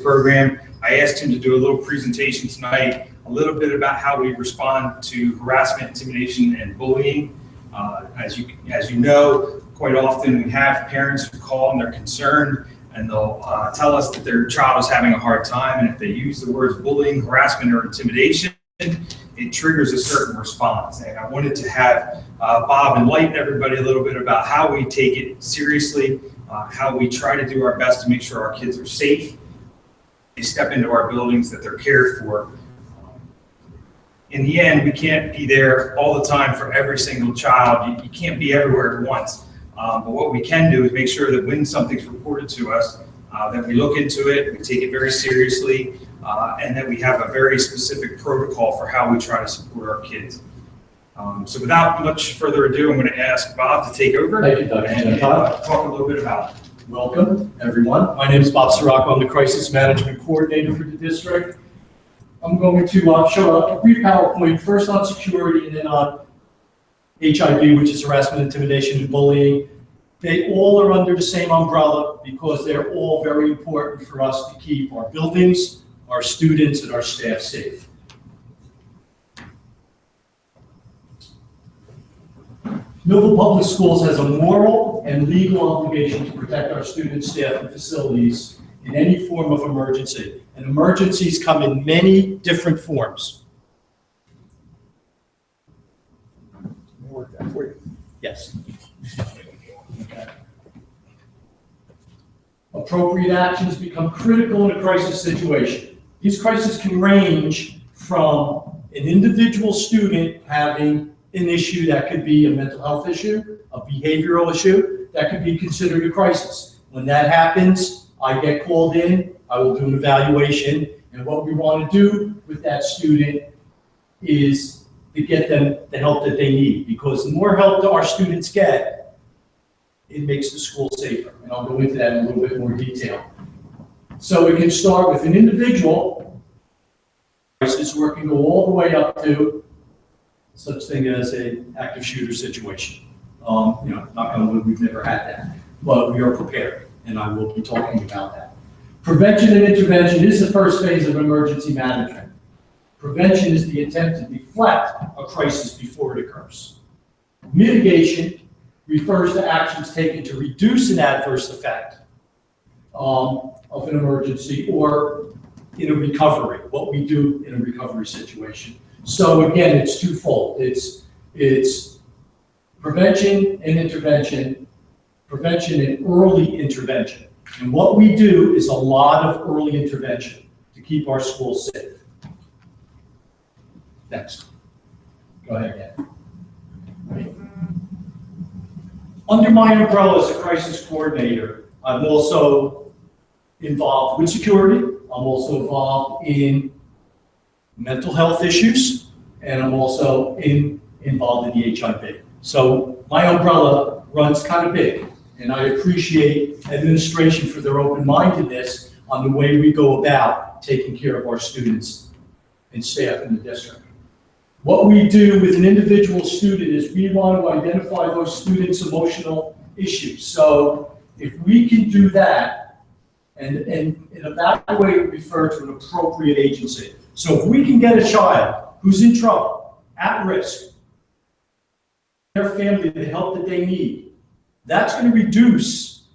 program. I asked him to do a little presentation tonight, a little bit about how we respond to harassment, intimidation, and bullying. As you know, quite often we have parents who call and they're concerned, and they'll tell us that their child is having a hard time, and if they use the words bullying, harassment, or intimidation, it triggers a certain response. And I wanted to have Bob enlighten everybody a little bit about how we take it seriously, how we try to do our best to make sure our kids are safe, they step into our buildings, that they're cared for. In the end, we can't be there all the time for every single child. You can't be everywhere at once. But what we can do is make sure that when something's reported to us, that we look into it, we take it very seriously, and that we have a very specific protocol for how we try to support our kids. So without much further ado, I'm going to ask Bob to take over. Thank you, Dr. And talk a little bit about it. Welcome, everyone. My name is Bob Sirocco. I'm the Crisis Management Coordinator for the district. I'm going to show a brief PowerPoint, first on security and then on HIB, which is harassment, intimidation, and bullying. They all are under the same umbrella because they're all very important for us to keep our buildings, our students, and our staff safe. Millville Public Schools has a moral and legal obligation to protect our students, staff, and facilities in any form of emergency. And emergencies come in many different forms. Work that for you. Yes. Okay. Appropriate actions become critical in a crisis situation. These crises can range from an individual student having an issue that could be a mental health issue, a behavioral issue, that could be considered a crisis. When that happens, I get called in, I will do an evaluation, and what we want to do with that student is to get them the help that they need, because the more help that our students get, it makes the school safer, and I'll go into that in a little bit more detail. So we can start with an individual crisis, working all the way up to such thing as an active shooter situation. Knock on wood, we've never had that, but we are prepared, and I will be talking about that. Prevention and intervention is the first phase of emergency management. Prevention is the attempt to deflect a crisis before it occurs. Mitigation refers to actions taken to reduce an adverse effect of an emergency or in a recovery, what we do in a recovery situation. So again, it's twofold. It's prevention and intervention, prevention and early intervention. And what we do is a lot of early intervention to keep our schools safe. Next. Go ahead, Dan. Under my umbrella as a crisis coordinator, I'm also involved with security. I'm also involved in mental health issues, and I'm also involved in the HIB. So my umbrella runs kind of big, and I appreciate administration for their open-mindedness on the way we go about taking care of our students and staff in the district. What we do with an individual student is we want to identify those students' emotional issues. So if we can do that and evaluate, refer to an appropriate agency. So if we can get a child who's in trouble, at risk, their family the help that they need, that's going to reduce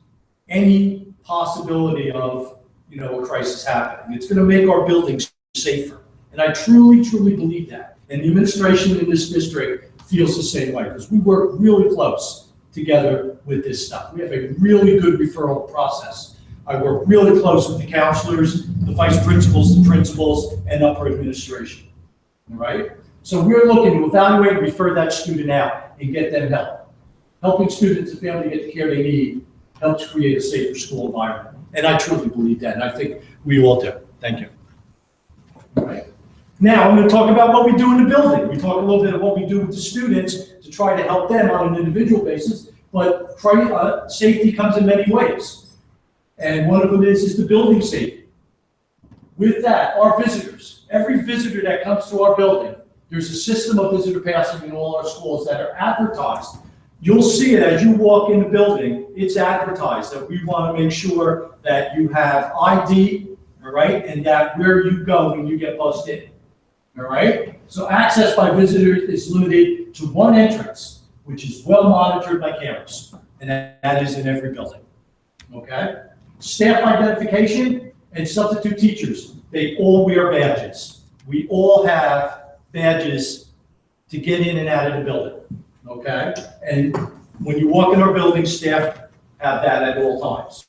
any possibility of a crisis happening. It's going to make our buildings safer. And I truly, truly believe that. And the administration in this district feels the same way, because we work really close together with this stuff. We have a really good referral process. I work really close with the counselors, the vice principals, the principals, and upper administration. All right? So we're looking to evaluate and refer that student out and get them help. Helping students and family get the care they need helps create a safer school environment. And I truly believe that, and I think we all do. Thank you. All right. Now I'm going to talk about what we do in the building. We talk a little bit of what we do with the students to try to help them on an individual basis, but safety comes in many ways. And one of them is the building safety. With that, our visitors, every visitor that comes to our building, there's a system of visitor passing in all our schools that are advertised. You'll see it as you walk in the building, it's advertised that we want to make sure that you have ID all right? And that where you go when you get buzzed in, all right? So access by visitors is limited to one entrance, which is well monitored by cameras, and that is in every building, okay? Staff identification and substitute teachers, they all wear badges. We all have badges to get in and out of the building, okay? And when you walk in our building, staff have that at all times,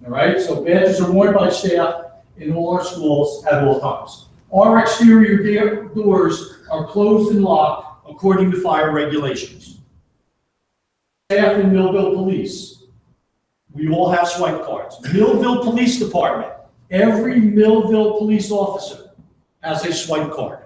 all right? So badges are worn by staff in all our schools at all times. Our exterior doors are closed and locked according to fire regulations. Staff in Millville Police, we all have swipe cards. Millville Police Department, every Millville police officer has a swipe card.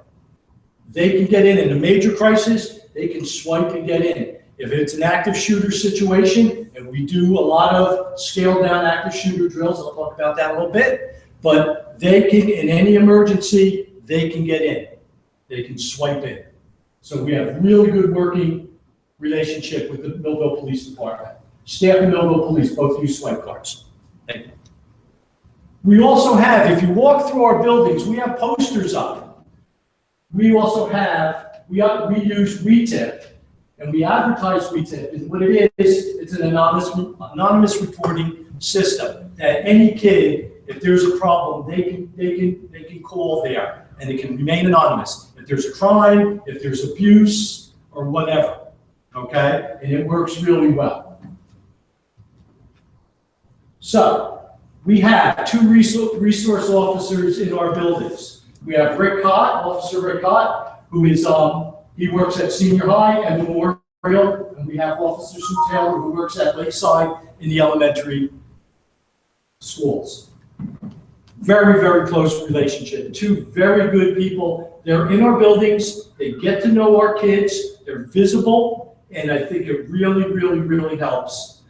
They can get in a major crisis, they can swipe and get in. If it's an active shooter situation, and we do a lot of scaled down active shooter drills, I'll talk about that a little bit, but they can, in any emergency, they can get in. They can swipe in. So we have really good working relationship with the Millville Police Department. Staff in Millville Police both use swipe cards. Thank you. We also have, if you walk through our buildings, we have posters up. We also have, we use WeTip, and we advertise WeTip. And what it is, it's an anonymous reporting system that any kid, if there's a problem, they can call there, and it can remain anonymous. If there's a crime, if there's abuse, or whatever, okay? And it works really well. So, we have two resource officers in our buildings. We have Rick Cott, Officer Rick Cott, who is, he works at Senior High and Memorial, and we have Officer Sue Taylor, who works at Lakeside in the elementary schools. Very, very close relationship. Two very good people. They're in our buildings. They get to know our kids. They're visible, and I think it really, really, really helps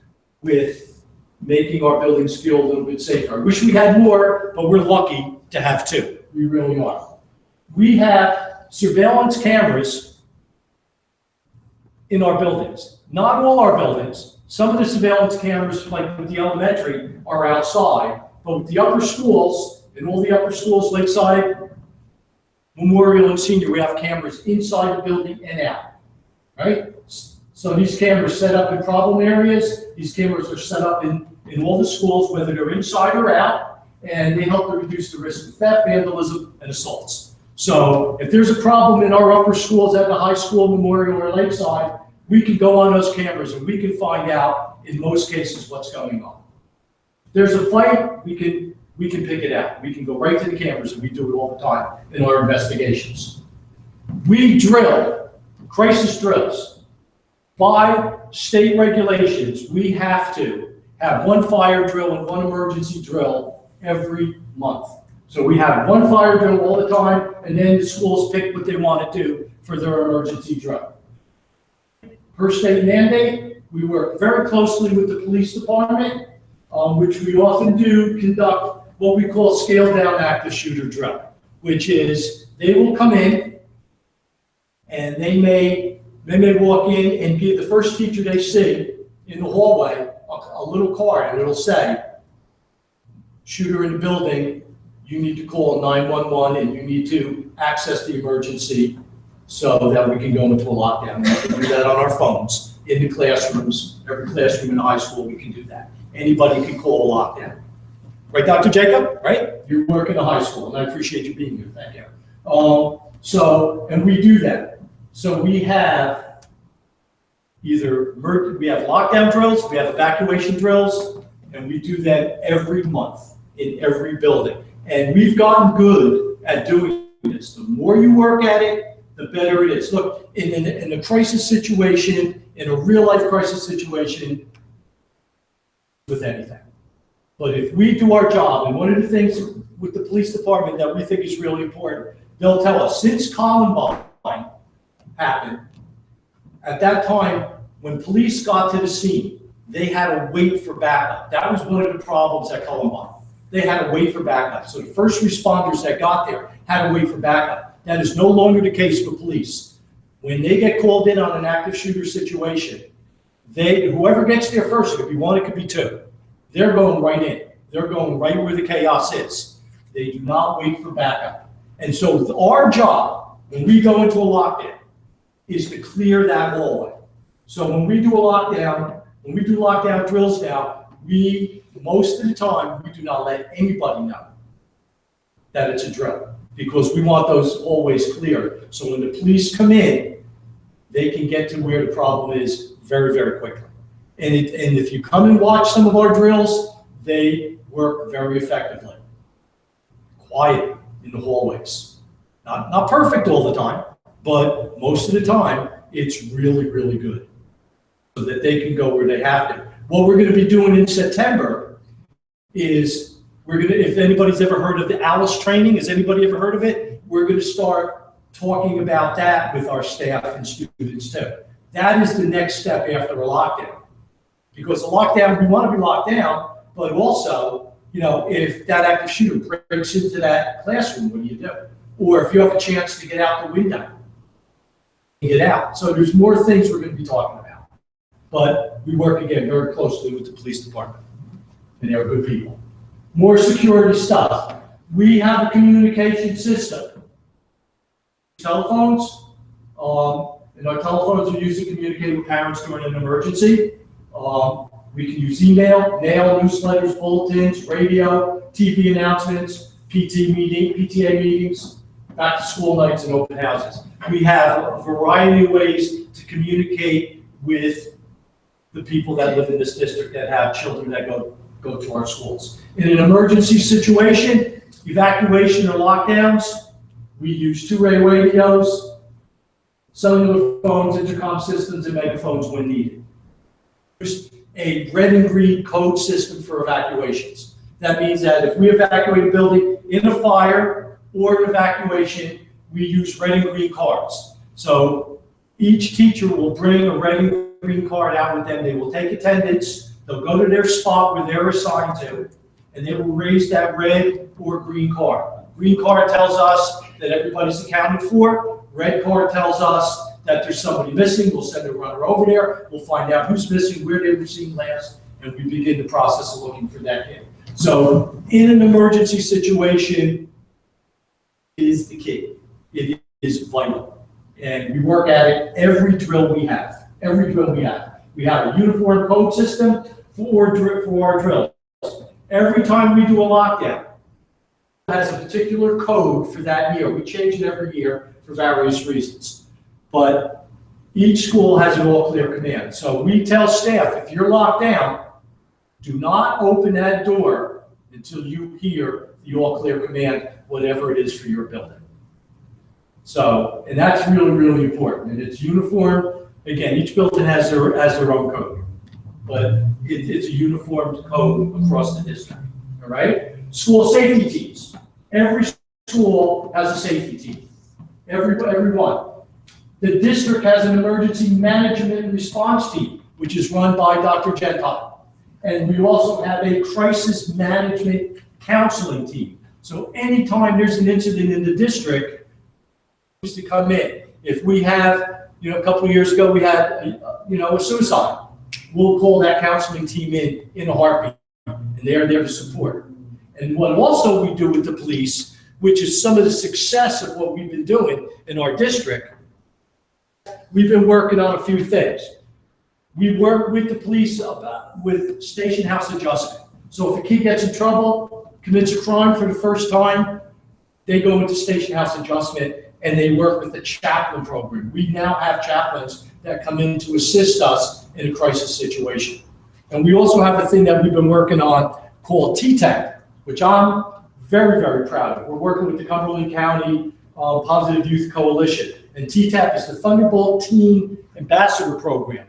with making our buildings feel a little bit safer. I wish we had more, but we're lucky to have two. We really are. We have surveillance cameras in our buildings. Not all our buildings. Some of the surveillance cameras, like with the elementary, are outside, but with the upper schools, and all the upper schools, Lakeside, Memorial, and Senior, we have cameras inside the building and out, right? So these cameras set up in problem areas. These cameras are set up in all the schools, whether they're inside or out, and they help to reduce the risk of theft, vandalism, and assaults. So if there's a problem in our upper schools at the high school, Memorial, or Lakeside, we can go on those cameras and we can find out, in most cases, what's going on. If there's a fight, we can pick it out. We can go right to the cameras, and we do it all the time in our investigations. We drill crisis drills. By state regulations, we have to have one fire drill and one emergency drill every month. So we have one fire drill all the time, and then the schools pick what they want to do for their emergency drill. Per state mandate, we work very closely with the police department, which we often do conduct what we call scaled down active shooter drill, which is they will come in and they may walk in and give the first teacher they see in the hallway a little card, and it'll say, shooter in the building, you need to call 911 and you need to access the emergency so that we can go into a lockdown. We can do that on our phones, in the classrooms. Every classroom in high school, we can do that. Anybody can call a lockdown. Right, Dr. Jacob, right? You work in a high school, and I appreciate you being here, thank you. And we do that. So we have we have lockdown drills, we have evacuation drills, and we do that every month in every building. And we've gotten good at doing this. The more you work at it, the better it is. Look, in a crisis situation, in a real life crisis situation, with anything. But if we do our job, and one of the things with the police department that we think is really important, they'll tell us, since Columbine happened, at that time, when police got to the scene, they had to wait for backup. That was one of the problems at Columbine. They had to wait for backup. So the first responders that got there had to wait for backup. That is no longer the case for police. When they get called in on an active shooter situation, whoever gets there first, it could be one, it could be two, they're going right in. They're going right where the chaos is. They do not wait for backup. And so our job, when we go into a lockdown, is to clear that hallway. So when we do a lockdown, when we do lockdown drills now, most of the time, we do not let anybody know that it's a drill, because we want those hallways cleared. So when the police come in, they can get to where the problem is very, very quickly. And if you come and watch some of our drills, they work very effectively. Quiet in the hallways. Not perfect all the time, but most of the time, it's really, really good, so that they can go where they have to. What we're going to be doing in September is if anybody's ever heard of the ALICE training, has anybody ever heard of it? We're going to start talking about that with our staff and students too. That is the next step after a lockdown. Because a lockdown, we want to be locked down, but also, if that active shooter breaks into that classroom, what do you do? Or if you have a chance to get out the window, get out. So there's more things we're going to be talking about. But we work, again, very closely with the police department, and they're good people. More security stuff. We have a communication system. Telephones, and our telephones are used to communicate with parents during an emergency. We can use email, mail, newsletters, bulletins, radio, TV announcements, PTA meetings, back to school nights, and open houses. We have a variety of ways to communicate with the people that live in this district that have children that go to our schools. In an emergency situation, evacuation or lockdowns, we use two-way radios, cellular phones, intercom systems, and megaphones when needed. There's a red and green code system for evacuations. That means that if we evacuate a building in a fire or an evacuation, we use red and green cards. So each teacher will bring a red and green card out with them. They will take attendance. They'll go to their spot where they're assigned to, and they will raise that red or green card. Green card tells us that everybody's accounted for. Red card tells us that there's somebody missing. We'll send a runner over there. We'll find out who's missing, where they were seen last, and we begin the process of looking for that kid. So in an emergency situation is the key. It is vital. And we work at it every drill we have. Every drill we have. We have a uniform code system for our drills. Every time we do a lockdown, it has a particular code for that year. We change it every year for various reasons. But each school has an all-clear command. So we tell staff, if you're locked down, do not open that door until you hear the all-clear command, whatever it is for your building. So, and that's really, really important. And it's uniform. Again, each building has their own code, but it's a uniformed code across the district. All right? School safety teams. Every school has a safety team. Every one. The district has an emergency management and response team, which is run by Dr. Gentile. And we also have a crisis management counseling team. So anytime there's an incident in the district, to come in. If we have, a couple of years ago, we had, a suicide. We'll call that counseling team in a heartbeat, and they're there to support. And what also we do with the police, which is some of the success of what we've been doing in our district, we've been working on a few things. We work with the police with station house adjustment. So if a kid gets in trouble, commits a crime for the first time, they go into station house adjustment and they work with the chaplain program. We now have chaplains that come in to assist us in a crisis situation. And we also have a thing that we've been working on called TTAC, which I'm very, very proud of. We're working with the Cumberland County Positive Youth Coalition. And TTAP is the Thunderbolt Teen Ambassador Program.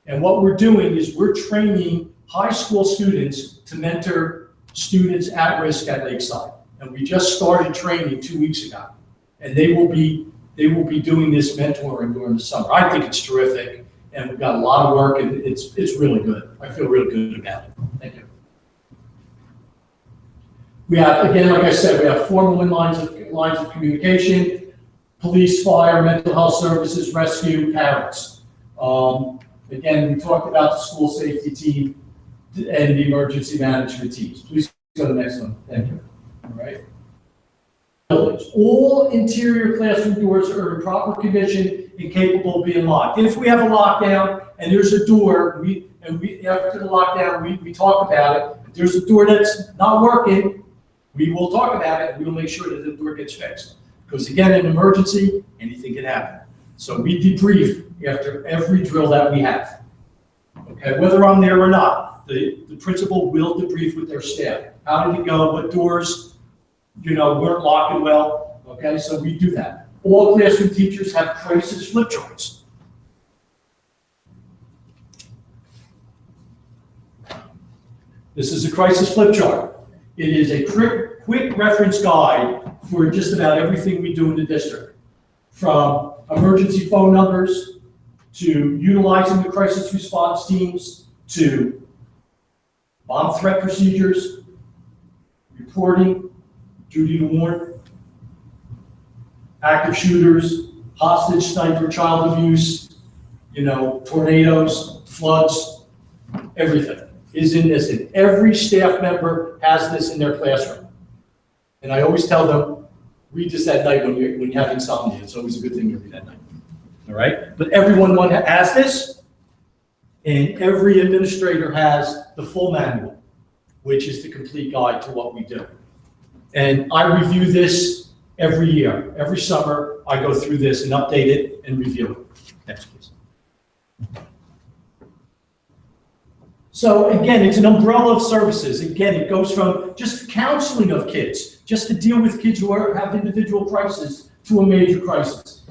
And what we're doing is we're training high school students to mentor students at risk at Lakeside. And we just started training 2 weeks ago. And they will be doing this mentoring during the summer. I think it's terrific. And we've got a lot of work, and it's really good. I feel really good about it. Thank you. We have, again, like I said, we have formal lines of communication: police, fire, mental health services, rescue, parents. Again, we talked about the school safety team and the emergency management teams. Please go to the next one. Thank you. right? Buildings. All interior classroom doors are in proper condition and capable of being locked. If we have a lockdown and there's a door, after the lockdown, we talk about it. If there's a door that's not working, we will talk about it, and we will make sure that the door gets fixed. Because again, in an emergency, anything can happen. So we debrief after every drill that we have. Okay, whether I'm there or not, the principal will debrief with their staff. How did it go? What doors, weren't locking well? Okay, so we do that. All classroom teachers have crisis flip charts. This is a crisis flip chart. It is a quick reference guide for just about everything we do in the district, from emergency phone numbers to utilizing the crisis response teams to bomb threat procedures, reporting, duty to warn, active shooters, hostage, sniper, child abuse, tornadoes, floods, everything is in this. And every staff member has this in their classroom. And I always tell them, read this at night when you have insomnia. It's always a good thing to read at night. All right? But everyone has this, and every administrator has the full manual, which is the complete guide to what we do. And I review this every year. Every summer, I go through this and update it and review it. Next, please. So again, it's an umbrella of services. Again, it goes from just counseling of kids, just to deal with kids who have individual crises, to a major crisis.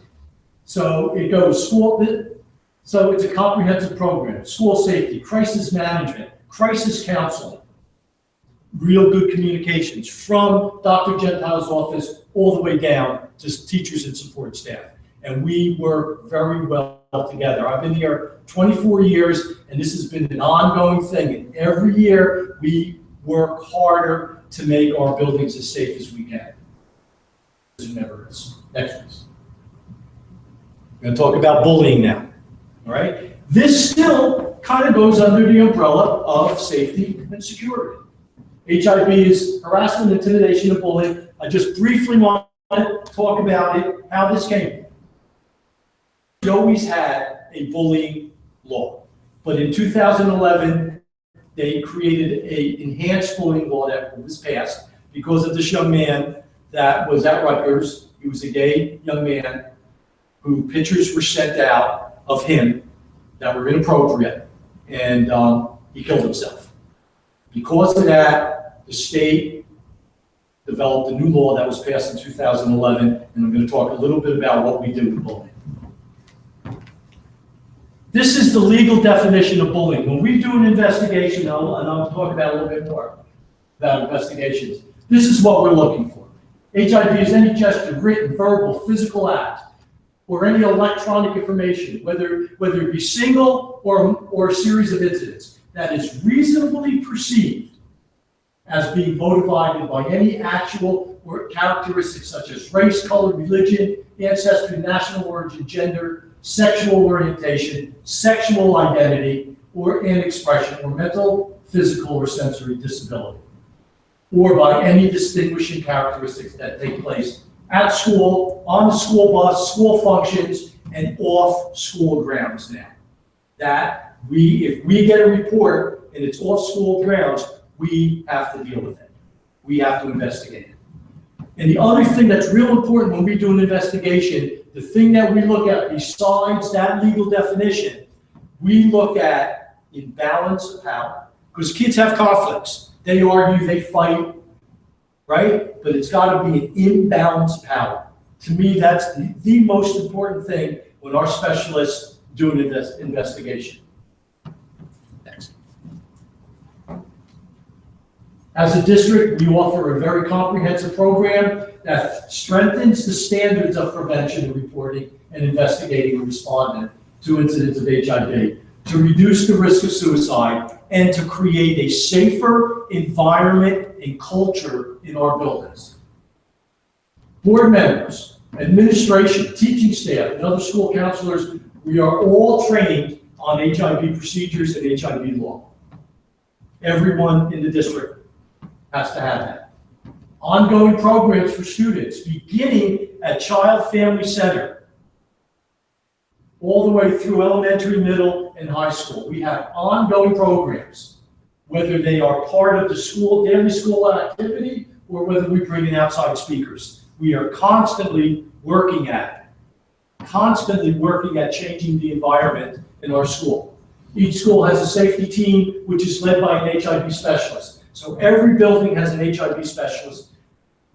So it goes school, so it's a comprehensive program: school safety, crisis management, crisis counseling, real good communications from Dr. Gentile's office all the way down to teachers and support staff. And we work very well together. I've been here 24 years, and this has been an ongoing thing. And every year we work harder to make our buildings as safe as we can. It never is. Next, please. We're going to talk about bullying now. All right. This still kind of goes under the umbrella of safety and security. HIB is harassment, intimidation, and bullying. I just briefly want to talk about it, how this came. We always had a bullying law, but in 2011, they created an enhanced bullying law that was passed because of this young man that was at Rutgers. He was a gay young man who pictures were sent out of him that were inappropriate, and he killed himself. Because of that, the state developed a new law that was passed in 2011, and I'm going to talk a little bit about what we do with bullying. This is the legal definition of bullying. When we do an investigation, and I'll talk about a little bit more about investigations, this is what we're looking for. HIB is any gesture, written, verbal, physical act, or any electronic information, whether it be single or a series of incidents, that is reasonably perceived as being motivated by any actual or characteristics such as race, color, religion, ancestry, national origin, gender, sexual orientation, sexual identity, or an expression, or mental, physical, or sensory disability, or by any distinguishing characteristics that take place at school, on the school bus, school functions, and off school grounds now. That if we get a report and it's off school grounds, we have to deal with it. We have to investigate it. And the other thing that's real important when we do an investigation, the thing that we look at besides that legal definition, we look at imbalance of power. Because kids have conflicts. They argue, they fight, right? But it's got to be an imbalance of power. To me, that's the most important thing when our specialists do an investigation. Next. As a district, we offer a very comprehensive program that strengthens the standards of prevention and reporting and investigating and responding to incidents of HIB, to reduce the risk of suicide, and to create a safer environment and culture in our buildings. Board members, administration, teaching staff, and other school counselors, we are all trained on HIB procedures and HIB law. Everyone in the district has to have that. ongoing programs for students, beginning at Child Family Center, all the way through elementary, middle, and high school. We have ongoing programs, whether they are part of the school, daily school activity, or whether we bring in outside speakers. We are constantly working at changing the environment in our school. Each school has a safety team, which is led by an HIB specialist. So every building has an HIB specialist.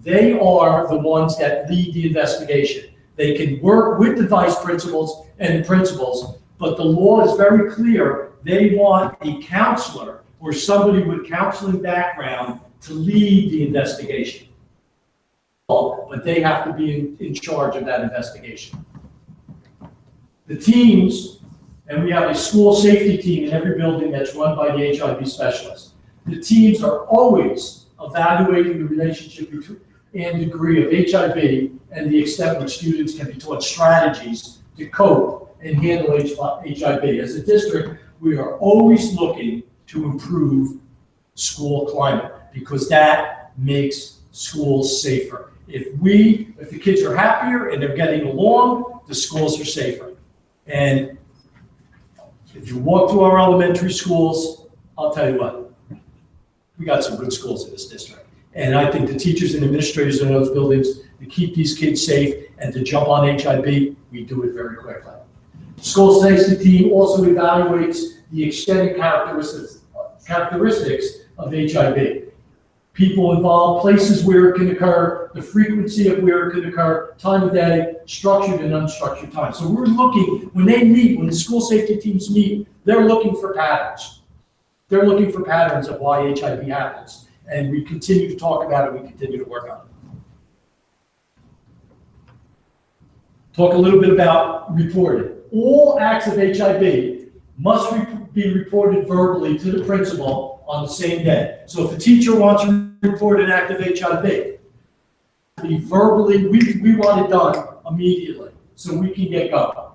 They are the ones that lead the investigation. They can work with the vice principals and principals, but the law is very clear. They want a counselor or somebody with counseling background to lead the investigation. But they have to be in charge of that investigation. The teams, and we have a school safety team in every building that's run by the HIB specialist. The teams are always evaluating the relationship between and degree of HIB and the extent which students can be taught strategies to cope and handle HIB. As a district, we are always looking to improve school climate because that makes schools safer. If the kids are happier and they're getting along, the schools are safer. And if you walk through our elementary schools, I'll tell you what, we got some good schools in this district. And I think the teachers and administrators in those buildings, to keep these kids safe and to jump on HIB, we do it very quickly. The school safety team also evaluates the extended characteristics of HIB. People involved, places where it can occur, the frequency of where it can occur, time of day, structured and unstructured time. So we're looking, when they meet, when the school safety teams meet, they're looking for patterns. They're looking for patterns of why HIB happens. And we continue to talk about it, we continue to work on it. Talk a little bit about reporting. All acts of HIB must be reported verbally to the principal on the same day. So if a teacher wants to report an act of HIB, we want it done immediately so we can get going.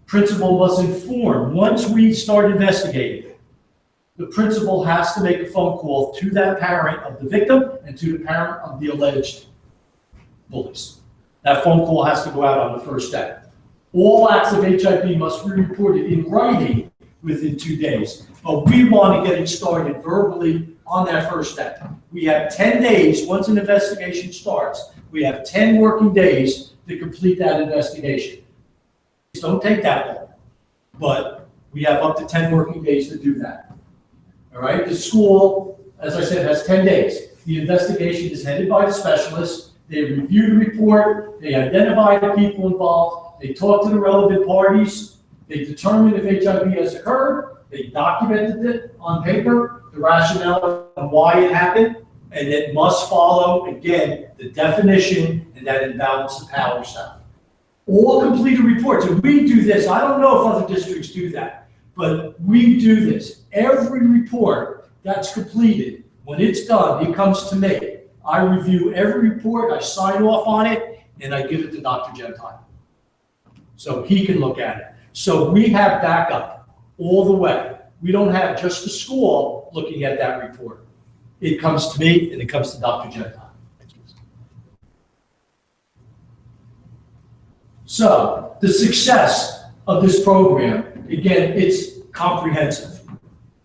Principal must inform. Once we start investigating, the principal has to make a phone call to that parent of the victim and to the parent of the alleged bullies. That phone call has to go out on the first day. All acts of HIB must be reported in writing within 2 days, but we want to get it started verbally on that first day. We have 10 days, once an investigation starts, we have 10 working days to complete that investigation. Don't take that long, but we have up to 10 working days to do that. All right, the school, as I said, has 10 days. The investigation is headed by the specialist. They review the report, they identify the people involved, they talk to the relevant parties, they determine if HIB has occurred, they documented it on paper, the rationale and why it happened, and it must follow, again, the definition and that imbalance of power stuff. All completed reports, and we do this, I don't know if other districts do that, but we do this. Every report that's completed, when it's done, it comes to me. I review every report, I sign off on it, and I give it to Dr. Gentile. So he can look at it. So we have backup all the way. We don't have just the school looking at that report. It comes to me and it comes to Dr. Gentile. So the success of this program, again, it's comprehensive.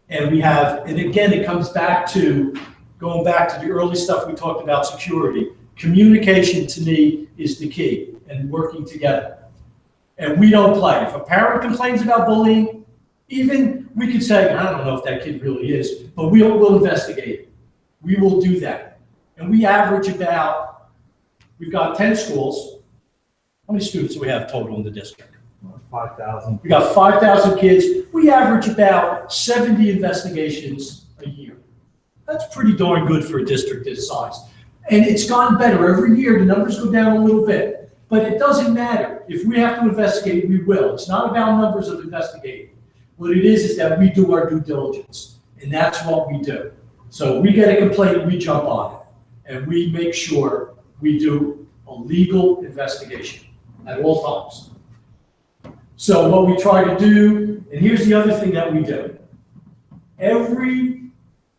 And we have, and again, it comes back to, going back to the early stuff we talked about security. Communication to me is the key, and working together. And we don't play. If a parent complains about bullying, even we could say, I don't know if that kid really is, but we'll investigate it. We will do that. And we average about, we've got 10 schools. How many students do we have total in the district? 5,000. We got 5,000 kids. We average about 70 investigations a year. That's pretty darn good for a district this size. And it's gotten better. Every year, the numbers go down a little bit. But it doesn't matter. If we have to investigate, we will. It's not about numbers of investigating. What it is that we do our due diligence. And that's what we do. So we get a complaint, we jump on it. And we make sure we do a legal investigation at all times. So what we try to do, and here's the other thing that we do. Every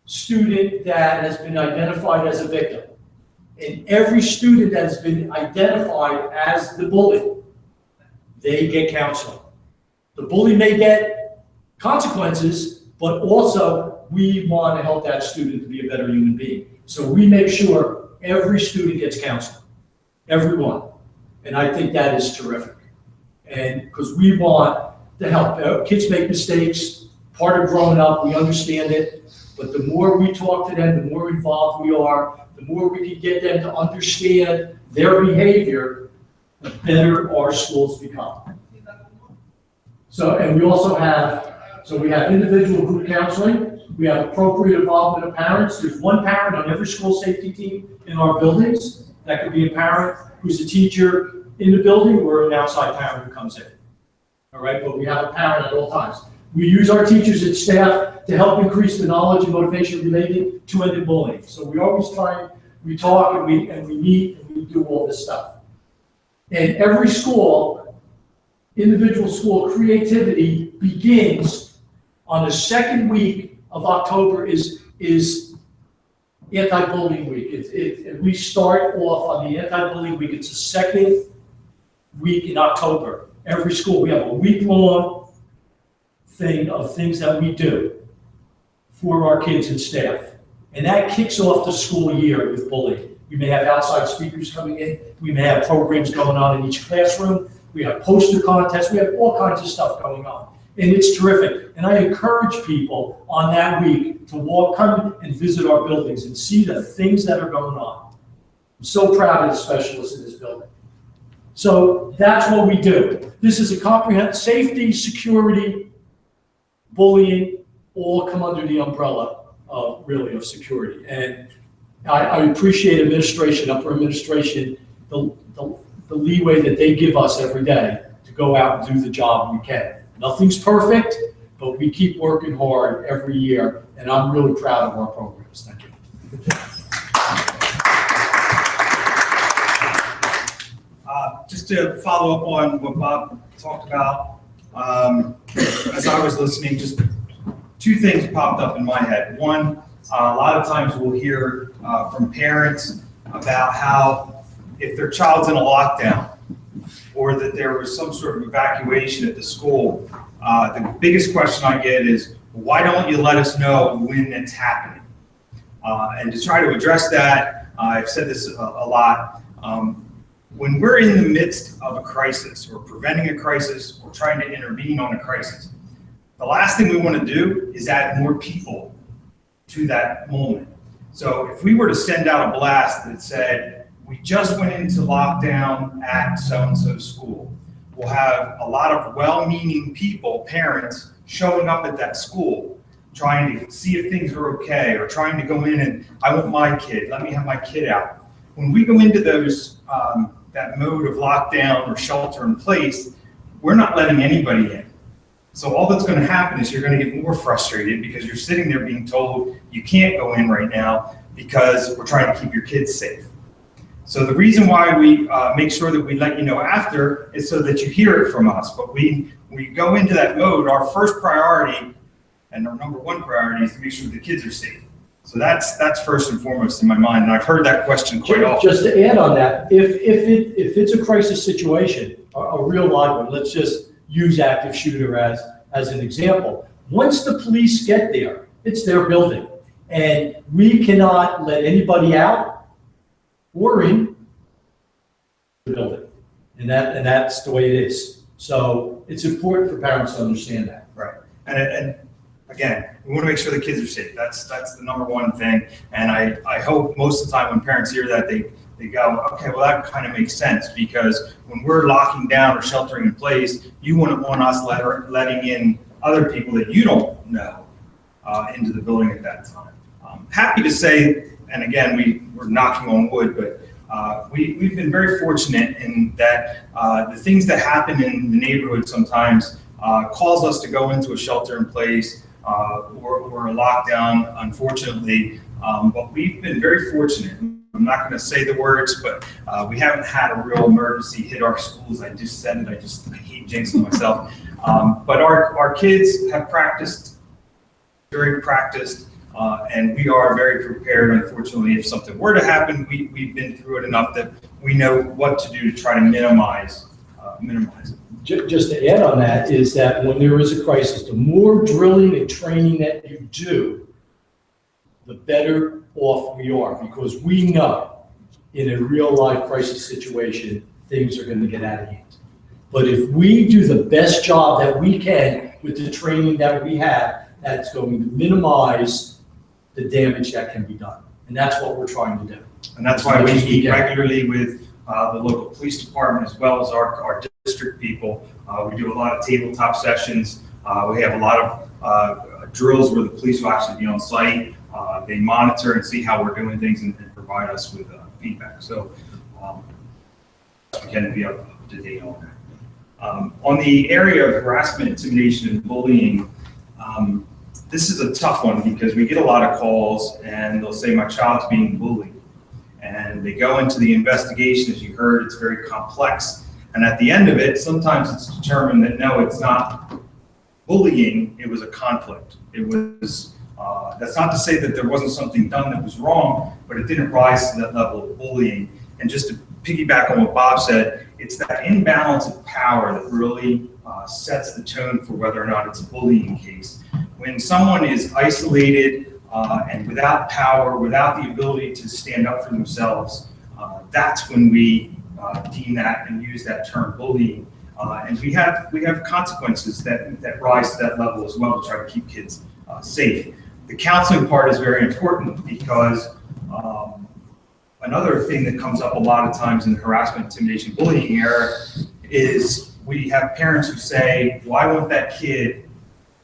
student that has been identified as a victim. And every student that has been identified as the bully, they get counseling. The bully may get consequences, but also we want to help that student to be a better human being. So we make sure every student gets counseling, everyone. And I think that is terrific. And because we want to help. Kids make mistakes, part of growing up, we understand it. But the more we talk to them, the more involved we are, the more we can get them to understand their behavior, the better our schools become. So, and we also have, we have individual group counseling, we have appropriate involvement of parents. There's one parent on every school safety team in our buildings. That could be a parent who's a teacher in the building or an outside parent who comes in. All right, but we have a parent at all times. We use our teachers and staff to help increase the knowledge and motivation related to ending bullying. So we always try, we talk and we meet and we do all this stuff. And every school, individual school creativity begins on the second week of October is anti-bullying week. We start off on the anti-bullying week. It's the second week in October. Every school, we have a week-long thing of things that we do for our kids and staff. And that kicks off the school year with bullying. We may have outside speakers coming in. We may have programs going on in each classroom. We have poster contests. We have all kinds of stuff going on. And it's terrific. And I encourage people on that week to come and visit our buildings and see the things that are going on. I'm so proud of the specialists in this building. So that's what we do. This is a comprehensive safety, security, bullying, all come under the umbrella of security. And I appreciate administration, upper administration, the leeway that they give us every day to go out and do the job we can. Nothing's perfect, but we keep working hard every year, and I'm really proud of our programs. Thank you. Just to follow up on what Bob talked about, as I was listening, just two things popped up in my head. One, a lot of times we'll hear from parents about how if their child's in a lockdown or that there was some sort of evacuation at the school, the biggest question I get is, why don't you let us know when it's happening? And to try to address that, I've said this a lot, when we're in the midst of a crisis or preventing a crisis or trying to intervene on a crisis, the last thing we want to do is add more people to that moment. So if we were to send out a blast that said, we just went into lockdown at so-and-so school, we'll have a lot of well-meaning people, parents, showing up at that school, trying to see if things are okay, or trying to go in and, I want my kid, let me have my kid out. When we go into those, that mode of lockdown or shelter in place, we're not letting anybody in. So all that's going to happen is you're going to get more frustrated because you're sitting there being told you can't go in right now because we're trying to keep your kids safe. So the reason why we make sure that we let you know after is so that you hear it from us. But we go into that mode, our first priority and our number one priority is to make sure the kids are safe. So that's first and foremost in my mind, and I've heard that question quite often. Just to add on that, if it's a crisis situation, a real live one, let's just use active shooter as an example. Once the police get there, it's their building, and we cannot let anybody out or in the building, and that's the way it is. So it's important for parents to understand that. Right, and again, we want to make sure the kids are safe. That's the number one thing. And I hope most of the time when parents hear that, they go, okay, well, that kind of makes sense, because when we're locking down or sheltering in place, you wouldn't want us letting in other people that you don't know into the building at that time. Happy to say, and again, we're knocking on wood, but we've been very fortunate in that the things that happen in the neighborhood sometimes cause us to go into a shelter in place or a lockdown, unfortunately. But we've been very fortunate. I'm not going to say the words, but we haven't had a real emergency hit our schools. I just said it. I hate jinxing myself. But our kids have practiced, during practice. And we are very prepared. Unfortunately, if something were to happen, we've been through it enough that we know what to do to try to minimize it. Just to add on that is that when there is a crisis, the more drilling and training that you do, the better off we are, because we know in a real life crisis situation, things are going to get out of hand. But if we do the best job that we can with the training that we have, that's going to minimize the damage that can be done. And that's what we're trying to do. And that's why we meet regularly with the local police department as well as our district people. We do a lot of tabletop sessions. We have a lot of drills where the police will actually be on site. They monitor and see how we're doing things and provide us with feedback. So we can be up to date on that. On the area of harassment, intimidation, and bullying, this is a tough one because we get a lot of calls and they'll say my child's being bullied. And they go into the investigation, as you heard, it's very complex. And at the end of it, sometimes it's determined that no, it's not bullying, it was a conflict. It was, that's not to say that there wasn't something done that was wrong, but it didn't rise to that level of bullying. And just to piggyback on what Bob said, it's that imbalance of power that really sets the tone for whether or not it's a bullying case. When someone is isolated and without power, without the ability to stand up for themselves, that's when we deem that and use that term bullying. And we have consequences that rise to that level as well to try to keep kids safe. The counseling part is very important because another thing that comes up a lot of times in the harassment, intimidation, bullying area is we have parents who say, well, I want that kid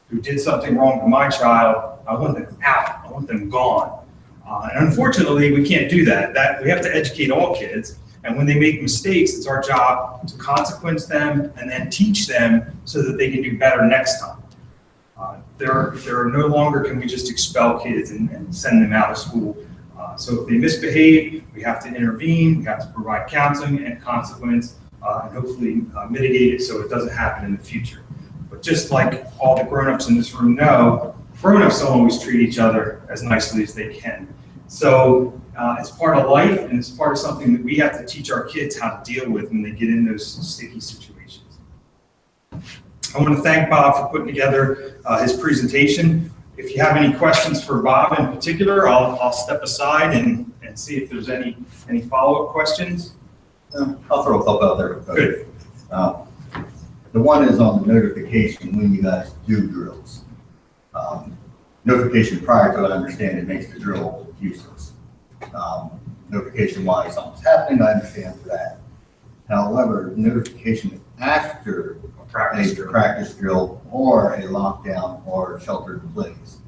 who did something wrong to my child, I want them out, I want them gone. And unfortunately, we can't do that. We have to educate all kids. And when they make mistakes, it's our job to consequence them and then teach them so that they can do better next time. There are no longer can we just expel kids and send them out of school. So if they misbehave, we have to intervene, we have to provide counseling and consequence, and hopefully mitigate it so it doesn't happen in the future. But just like all the grown-ups in this room know, grown-ups don't always treat each other as nicely as they can. So it's part of life, and it's part of something that we have to teach our kids how to deal with when they get in those sticky situations. I want to thank Bob for putting together his presentation. If you have any questions for Bob in particular, I'll step aside and see if there's any follow-up questions. I'll throw a couple out there. Good. The one is on the notification when you guys do drills. Notification prior to it, I understand it makes the drill useless. Notification why something's happening, I understand for that. However, notification after a practice drill or a lockdown or sheltered place.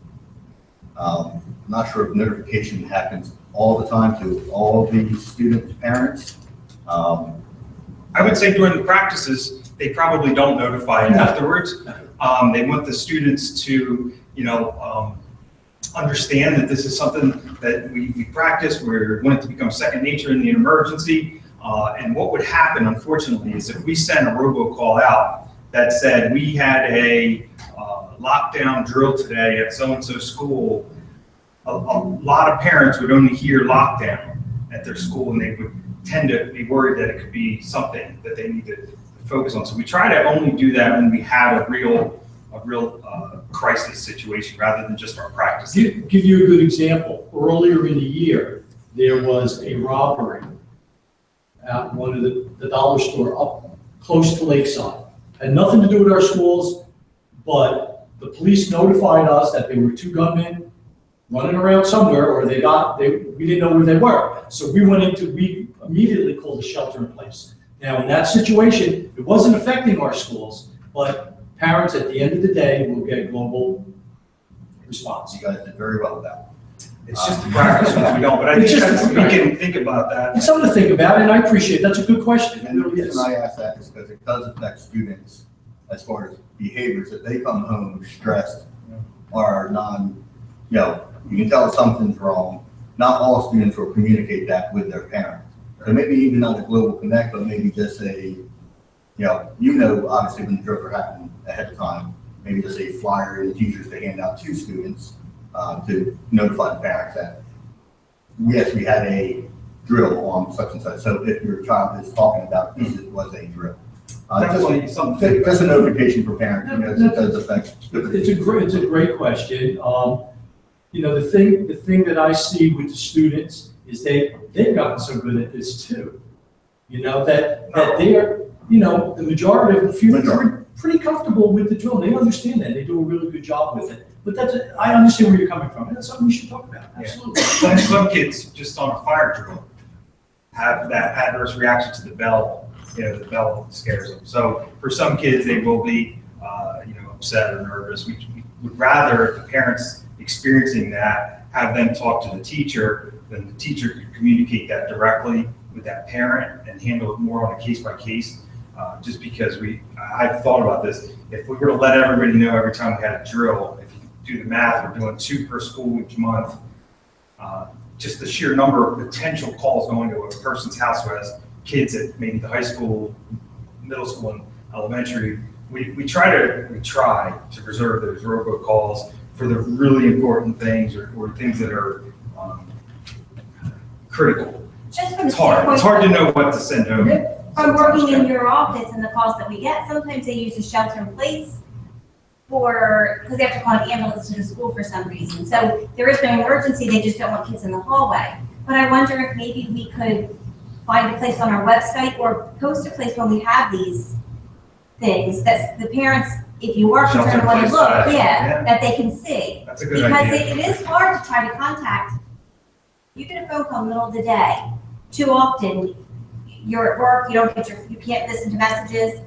I'm not sure if notification happens all the time to all the students' parents. I would say during the practices, they probably don't notify afterwards. They want the students to, understand that this is something that we practice. We want it to become second nature in the emergency. And what would happen, unfortunately, is if we send a robocall out that said we had a lockdown drill today at so-and-so school, a lot of parents would only hear lockdown at their school, and they would tend to be worried that it could be something that they need to focus on. So we try to only do that when we have a real crisis situation rather than just our practice. Give you a good example. Earlier in the year, there was a robbery at one of the dollar store up close to Lakeside. Had nothing to do with our schools, but the police notified us that there were two gunmen running around somewhere, or we didn't know where they were. So we immediately called the shelter in place. Now, in that situation, it wasn't affecting our schools, but parents at the end of the day will get a global response. You guys did very well with that. It's just the practice ones we don't, but I think we can think about that. It's something to think about, and I appreciate it. That's a good question. And the reason I ask that is because it does affect students as far as behaviors. If they come home stressed or you can tell something's wrong. Not all students will communicate that with their parents. So maybe even not a global connect, but maybe just obviously when the drills are happening ahead of time, maybe just a flyer in the teachers to hand out to students to notify the parents that, yes, we had a drill on such and such. So if your child is talking about this, it was a drill. Definitely something. Just a notification for parents, it does affect. It's a great question. The thing that I see with the students is they've gotten so good at this too. That they are, the majority of them feel pretty comfortable with the drill. They understand that. They do a really good job with it. But I understand where you're coming from. And that's something we should talk about. Absolutely. Yeah. Some kids just on a fire drill have that adverse reaction to the bell. The bell scares them. So for some kids, they will be, upset or nervous. We would rather, if the parents experiencing that, have them talk to the teacher, then the teacher could communicate that directly with that parent and handle it more on a case by case. Just because I've thought about this. If we were to let everybody know every time we had a drill, if you do the math, we're doing 2 per school each month. Just the sheer number of potential calls going to a person's house who has kids at maybe the high school, middle school, and elementary. We try to preserve those robocalls for the really important things or things that are critical. Just from It's hard to know what to send home. From working in your office and the calls that we get, sometimes they use a shelter in place because they have to call an ambulance to the school for some reason. So there is no emergency, they just don't want kids in the hallway. But I wonder if maybe we could find a place on our website or post a place when we have these things that the parents, if you are concerned and want to look, that they can see. That's a good idea. Because it is hard to try to contact. You get a phone call in the middle of the day. Too often, you're at work, you can't listen to messages,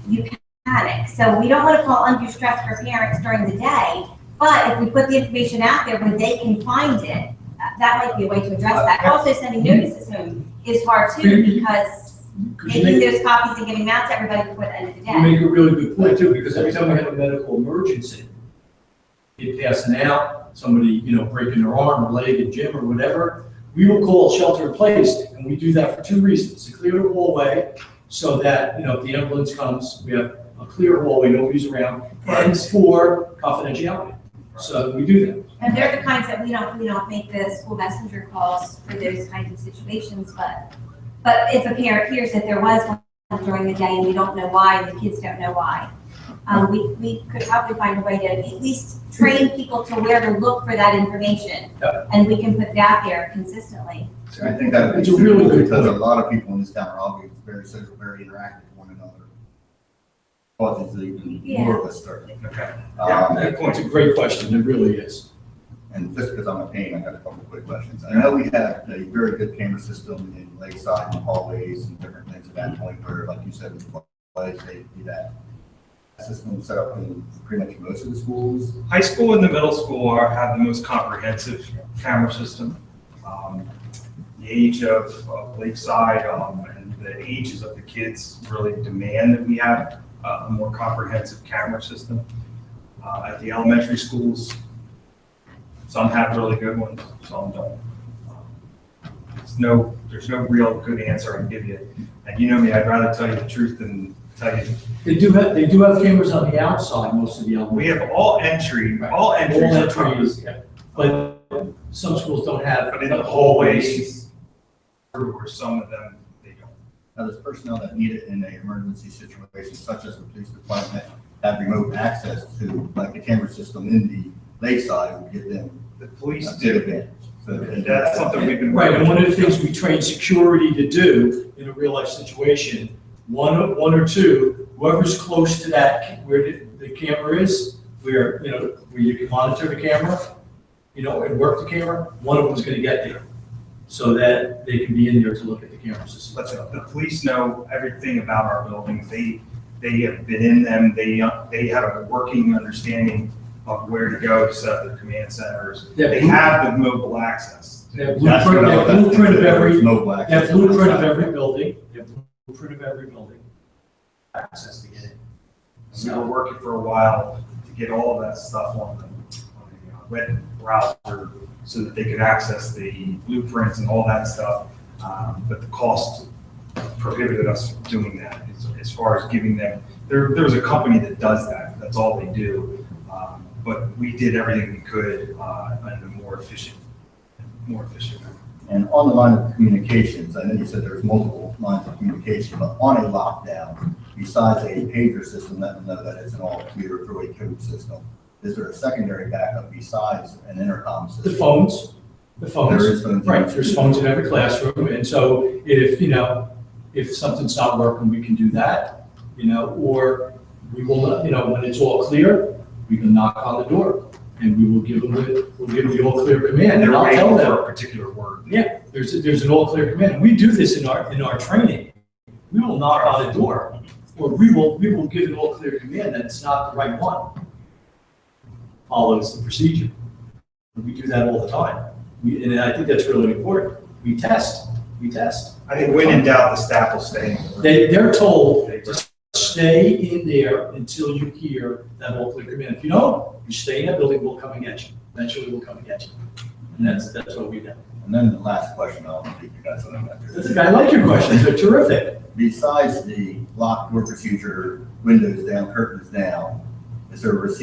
you panic. So we don't want to call undue stress for parents during the day, but if we put the information out there where they can find it, that might be a way to address that. Also, sending notices home is hard too, because making those copies and getting them out to everybody before the end of the day. You make a really good point too, because every time we have a medical emergency, it passing out, somebody, breaking their arm or leg in gym or whatever, we will call shelter in place, and we do that for 2 reasons: to clear the hallway, so that if the ambulance comes, we have a clear hallway, nobody's around, and for confidentiality. So we do that. And they're the kinds that we don't make the school messenger calls for those kinds of situations, but if a parent hears that there was one during the day and we don't know why, and the kids don't know why, we could probably find a way to at least train people to where to look for that information. Yep. And we can put it out there consistently. So I think that It's a really good because a point. lot of people in this town are obviously very social, very interactive with one another. Causes even more of a stir. Okay. It's a great question, it really is. And just because I'm a pain, I got a couple of quick questions. I know we have a very good camera system in Lakeside and hallways and different things at that point where, like you said, they do that. System set up in pretty much most of the schools. High school and the middle school have the most comprehensive camera system. The age of Lakeside and the ages of the kids really demand that we have a more comprehensive camera system. At the elementary schools, some have really good ones, some don't. There's no real good answer I can give you. And you know me, I'd rather tell you the truth than tell you. They do have cameras on the outside, most of the elementary. We have all entries are covered. entries, yeah. But some schools don't have. But in the hallways, or some of them, they don't. Now, there's personnel that need it in an emergency situation, such as the police department, have remote access to, like the camera system in the Lakeside would give them The police a good do. advantage. So That's something we've been. Right, and one of the things we train security to do in a real life situation, one or two, whoever's close to that, where the camera is, where you can monitor the camera, and work the camera, one of them's gonna get there, so that they can be in there to look at the camera system. But the police know everything about our buildings. They have been in them. They have a working understanding of where to go to set up their command centers. Yeah. They have the mobile access. They have That's what I- blueprint of every, mobile they have access. blueprint of every building, they have blueprint of every building, access to get in. We were working for a while to get all of that stuff on a web browser so that they could access the blueprints and all that stuff. But the cost prohibited us from doing that as far as giving them, there's a company that does that. That's all they do. but we did everything we could in a more efficient manner. And on the line of communications, I know you said there's multiple lines of communication, but on a lockdown, besides a pager system that will know that it's an all-clear through a code system, is there a secondary backup besides an intercom system? The phones. There is phones. Right, there's phones in every classroom, and so if something's not working, we can do that, or we will, when it's all clear, we can knock on the door, and we will give them the all clear command, and They're I'll waiting tell for them. a particular word. Yeah, there's an all clear command, and we do this in our training. We will knock on the door, or we will give an all clear command that it's not the right one. Follows the procedure. We do that all the time. And I think that's really important. We test. I think when in doubt, the staff will stay. They're told to stay in there until you hear that all clear command. If you don't, you stay in that building, we'll come and get you. Eventually, we'll come and get you. And that's what we do. And then the last question, I'll keep you guys on that. That's okay. I like your questions. They're terrific. Besides the locked door procedure, windows down, curtains down, is there a receiver